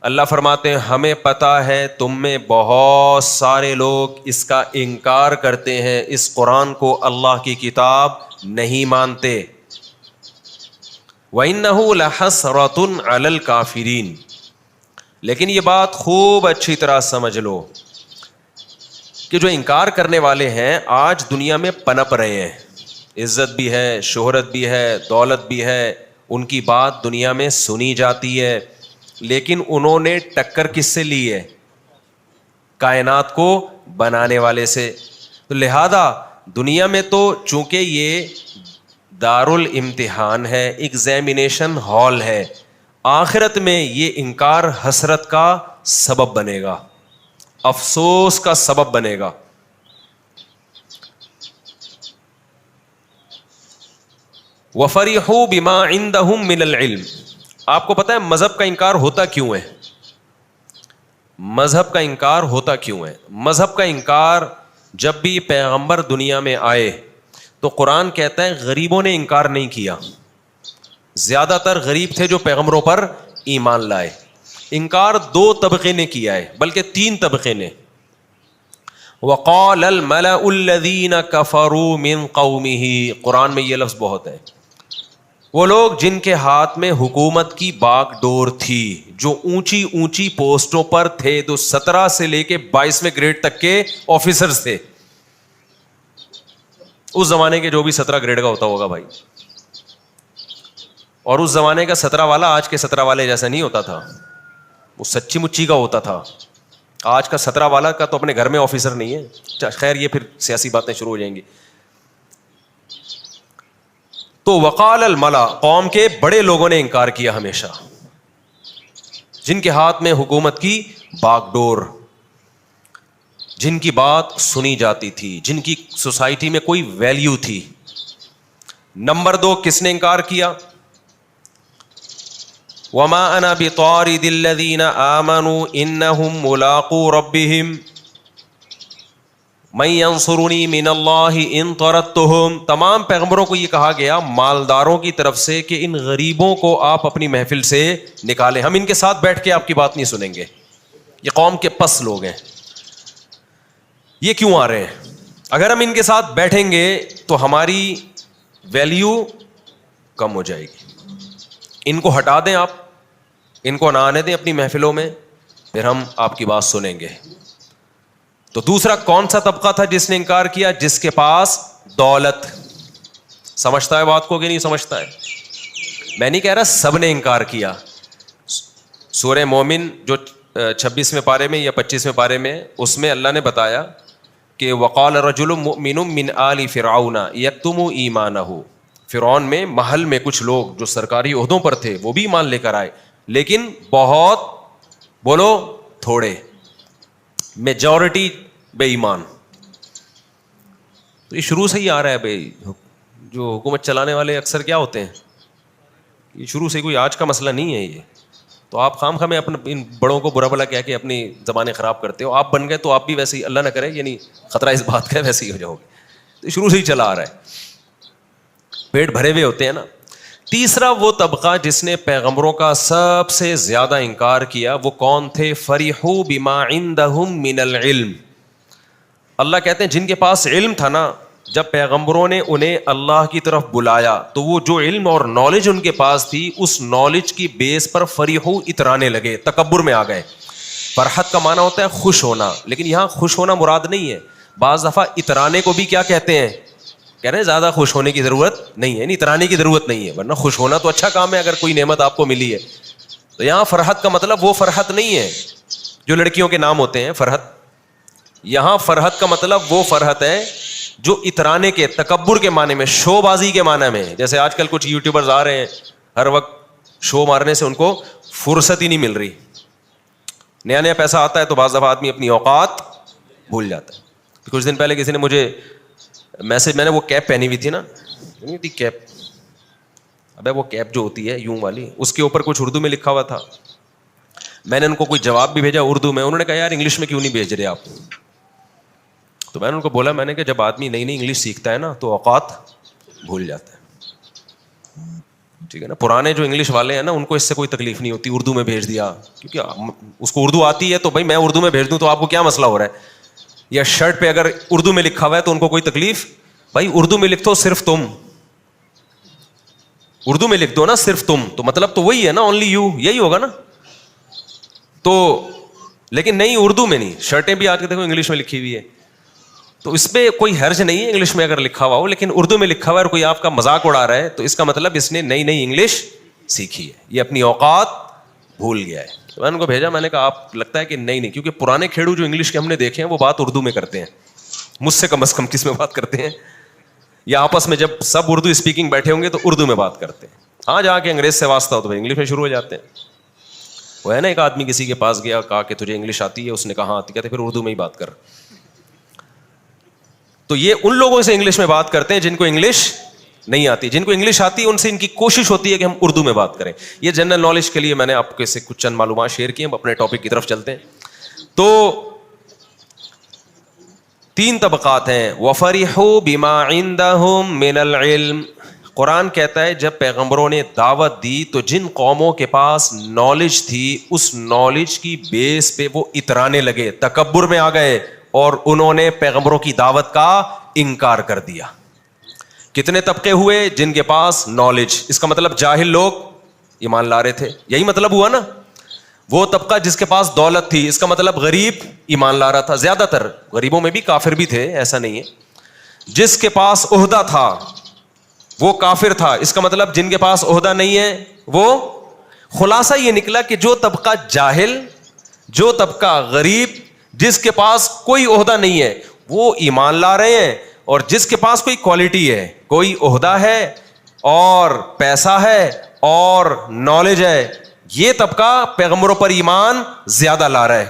اللہ فرماتے ہیں ہمیں پتہ ہے تم میں بہت سارے لوگ اس کا انکار کرتے ہیں، اس قرآن کو، اللہ کی کتاب نہیں مانتے. وَإِنَّهُ لَحَسْرَةٌ عَلَى الْكَافِرِينَ. لیکن یہ بات خوب اچھی طرح سمجھ لو کہ جو انکار کرنے والے ہیں آج دنیا میں پنپ رہے ہیں، عزت بھی ہے، شہرت بھی ہے، دولت بھی ہے، ان کی بات دنیا میں سنی جاتی ہے، لیکن انہوں نے ٹکر کس سے لی ہے؟ کائنات کو بنانے والے سے. تو لہذا دنیا میں تو چونکہ یہ دارالامتحان ہے، ایگزامینیشن ہال ہے، آخرت میں یہ انکار حسرت کا سبب بنے گا، افسوس کا سبب بنے گا. وَفَرِحُوا بِمَا عِندَهُم مِّنَ الْعِلْمِ. آپ کو پتہ ہے مذہب کا انکار ہوتا کیوں ہے؟ مذہب کا انکار ہوتا کیوں ہے؟ مذہب کا انکار جب بھی پیغمبر دنیا میں آئے تو قرآن کہتا ہے غریبوں نے انکار نہیں کیا. زیادہ تر غریب تھے جو پیغمبروں پر ایمان لائے. انکار دو طبقے نے کیا ہے، بلکہ تین طبقے نے. وَقَالَ الْمَلَأُ الَّذِينَ كَفَرُوا مِن قَوْمِهِ. قرآن میں یہ لفظ بہت ہے. وہ لوگ جن کے ہاتھ میں حکومت کی باغ ڈور تھی، جو اونچی اونچی پوسٹوں پر تھے، تو 17 سے لے کے 22ویں گریڈ تک کے آفیسرز تھے. اس زمانے کے جو بھی 17 گریڈ کا ہوتا ہوگا بھائی، اور اس زمانے کا 17 والا آج کے 17 والے جیسا نہیں ہوتا تھا، وہ سچی مچی کا ہوتا تھا. آج کا 17 والا کا تو اپنے گھر میں آفیسر نہیں ہے. خیر یہ پھر سیاسی باتیں شروع ہو جائیں گی. تو وقال الملا، قوم کے بڑے لوگوں نے انکار کیا ہمیشہ، جن کے ہاتھ میں حکومت کی باغ ڈور، جن کی بات سنی جاتی تھی، جن کی سوسائٹی میں کوئی ویلیو تھی. نمبر 2 کس نے انکار کیا؟ وما انا بطارد الذین آمنوا انہم ملاقو ربہم من ینصرنی من اللہ ان طردتہم. تمام پیغمبروں کو یہ کہا گیا مالداروں کی طرف سے کہ ان غریبوں کو آپ اپنی محفل سے نکالیں، ہم ان کے ساتھ بیٹھ کے آپ کی بات نہیں سنیں گے. یہ قوم کے پس لوگ ہیں. یہ کیوں آ رہے ہیں؟ اگر ہم ان کے ساتھ بیٹھیں گے تو ہماری ویلیو کم ہو جائے گی. ان کو ہٹا دیں، آپ ان کو نہ آنے دیں اپنی محفلوں میں، پھر ہم آپ کی بات سنیں گے. تو دوسرا کون سا طبقہ تھا جس نے انکار کیا؟ جس کے پاس دولت. سمجھتا ہے بات کو کہ نہیں سمجھتا ہے؟ میں نہیں کہہ رہا سب نے انکار کیا. سورہ مومن جو 26ویں پارے میں یا 25ویں پارے میں، اس میں اللہ نے بتایا کہ وقال رجل مؤمن من آل فرعون یکتم ایمانہ. فرعون میں محل میں کچھ لوگ جو سرکاری عہدوں پر تھے وہ بھی ایمان لے کر آئے، لیکن بہت بولو تھوڑے، میجورٹی بے ایمان. تو یہ شروع سے ہی آ رہا ہے بھائی. جو حکومت چلانے والے اکثر کیا ہوتے ہیں، یہ شروع سے کوئی آج کا مسئلہ نہیں ہے یہ. تو آپ خام خواہ اپنے ان بڑوں کو برا بھلا کہہ کے اپنی زبانیں خراب کرتے ہو. آپ بن گئے تو آپ بھی ویسے ہی، اللہ نہ کرے یعنی خطرہ اس بات کا، ویسے ہی ہو جاؤ گے. تو شروع سے ہی چلا آ رہا ہے، پیٹ بھرے ہوئے ہوتے ہیں نا. تیسرا وہ طبقہ جس نے پیغمبروں کا سب سے زیادہ انکار کیا، وہ کون تھے؟ فریحوا بما عندهم من العلم. اللہ کہتے ہیں جن کے پاس علم تھا نا، جب پیغمبروں نے انہیں اللہ کی طرف بلایا تو وہ جو علم اور نالج ان کے پاس تھی، اس نالج کی بیس پر فریحوا اترانے لگے، تکبر میں آ گئے. فرحت کا معنی ہوتا ہے خوش ہونا، لیکن یہاں خوش ہونا مراد نہیں ہے. بعض دفعہ اترانے کو بھی کیا کہتے ہیں؟ کہہ رہے ہیں زیادہ خوش ہونے کی ضرورت نہیں ہے، نہیں اترانے کی ضرورت نہیں ہے، ورنہ خوش ہونا تو اچھا کام ہے اگر کوئی نعمت آپ کو ملی ہے. تو یہاں فرحت کا مطلب وہ فرحت نہیں ہے جو لڑکیوں کے نام ہوتے ہیں فرحت. یہاں فرحت کا مطلب وہ فرحت ہے جو اترانے کے، تکبر کے معنی میں، شو بازی کے معنی میں. جیسے آج کل کچھ یوٹیوبرز آ رہے ہیں، ہر وقت شو مارنے سے ان کو فرصت ہی نہیں مل رہی. نیا نیا پیسہ آتا ہے تو بعض دفعہ آدمی اپنی اوقات بھول جاتا ہے. کچھ دن پہلے کسی نے مجھے میسج، میں نے وہ کیپ پہنی ہوئی تھی نا، نہیں تھی کیپ، ابے وہ کیپ جو ہوتی ہے یوں والی، اس کے اوپر کچھ اردو میں لکھا ہوا تھا. میں نے ان کو کوئی جواب بھی بھیجا اردو میں. انہوں نے کہا یار انگلش میں کیوں نہیں بھیج رہے آپ؟ تو میں نے ان کو بولا، میں نے کہ جب آدمی نئی نئی انگلش سیکھتا ہے نا تو اوقات بھول جاتا ہے. ٹھیک ہے نا. پرانے جو انگلش والے ہیں نا ان کو اس سے کوئی تکلیف نہیں ہوتی, اردو میں بھیج دیا, کیونکہ اس کو اردو آتی ہے تو بھائی میں اردو میں بھیج دوں تو آپ کو کیا مسئلہ ہو رہا ہے. یا شرٹ پہ اگر اردو میں لکھا ہوا ہے تو ان کو کوئی تکلیف, بھائی اردو میں لکھ دو صرف تم, اردو میں لکھ دو نا صرف تم, تو مطلب تو وہی ہے نا, اونلی یو, یہی ہوگا نا. تو لیکن نہیں, اردو میں نہیں, شرٹیں بھی آج کے دیکھو انگلش میں لکھی ہوئی ہے, تو اس پہ کوئی حرج نہیں ہے انگلش میں اگر لکھا ہوا ہو, لیکن اردو میں لکھا ہوا ہے اور کوئی آپ کا مذاق اڑا رہا ہے تو اس کا مطلب اس نے نئی نئی انگلش سیکھی ہے, یہ اپنی اوقات بھول گیا ہے. تو میں نے ان کو بھیجا, میں نے کہا آپ لگتا ہے کہ نہیں, کیونکہ پرانے کھیڑو جو انگلش کے ہم نے دیکھے ہیں وہ بات اردو میں کرتے ہیں, مجھ سے کم از کم کس میں بات کرتے ہیں, یا آپس میں جب سب اردو اسپیکنگ بیٹھے ہوں گے تو اردو میں بات کرتے ہیں. ہاں جا کے انگریز سے واسطہ ہو تو انگلش میں شروع ہو جاتے ہیں. وہ ہے نا ایک آدمی کسی کے پاس گیا, کہا کہ تجھے انگلش آتی ہے, اس نے کہا ہاں آتی, کہتے پھر اردو میں ہی بات کر. تو یہ ان لوگوں سے انگلش میں بات کرتے ہیں جن کو انگلش نہیں آتی. جن کو انگلش آتی ہے ان سے ان کی کوشش ہوتی ہے کہ ہم اردو میں بات کریں. یہ جنرل نالج کے لیے میں نے آپ کے سے کچھ چند معلومات شیئر کی. ہم اپنے ٹاپک کی طرف چلتے ہیں. تو 3 طبقات ہیں. وَفَرِحُوا بِمَا عِندَهُم مِّنَ الْعِلْمِ. قرآن کہتا ہے جب پیغمبروں نے دعوت دی تو جن قوموں کے پاس نالج تھی اس نالج کی بیس پہ وہ اترانے لگے, تکبر میں آ گئے اور انہوں نے پیغمبروں کی دعوت کا انکار کر دیا. کتنے طبقے ہوئے؟ جن کے پاس نالج, اس کا مطلب جاہل لوگ ایمان لا رہے تھے, یہی مطلب ہوا نا. وہ طبقہ جس کے پاس دولت تھی, اس کا مطلب غریب ایمان لا رہا تھا. زیادہ تر غریبوں میں بھی کافر بھی تھے, ایسا نہیں ہے. جس کے پاس عہدہ تھا وہ کافر تھا, اس کا مطلب جن کے پاس عہدہ نہیں ہے وہ. خلاصہ یہ نکلا کہ جو طبقہ جاہل, جو طبقہ غریب, جس کے پاس کوئی عہدہ نہیں ہے وہ ایمان لا رہے ہیں, اور جس کے پاس کوئی کوالٹی ہے, کوئی عہدہ ہے اور پیسہ ہے اور نالج ہے, یہ طبقہ پیغمبروں پر ایمان زیادہ لا رہا ہے.